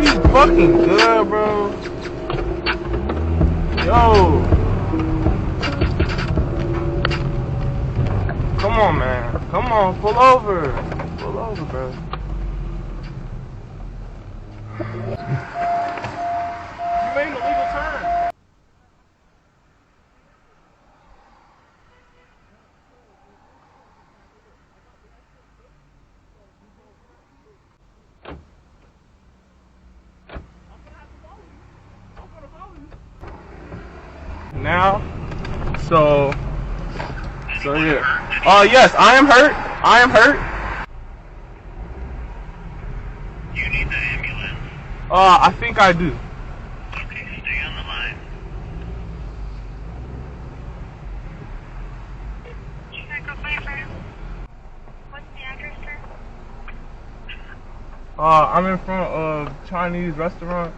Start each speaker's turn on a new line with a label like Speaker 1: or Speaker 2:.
Speaker 1: Are you fucking good, bro? Yo. Come on, man. Come on, pull over. Pull over, bro. You made an illegal turn. Now, so yeah. Yes, I am hurt. I am hurt.
Speaker 2: You need the ambulance.
Speaker 1: I think I do.
Speaker 2: Okay, stay on the line. Chicago Fire. What's the address, sir?
Speaker 1: I'm in front of Chinese restaurant.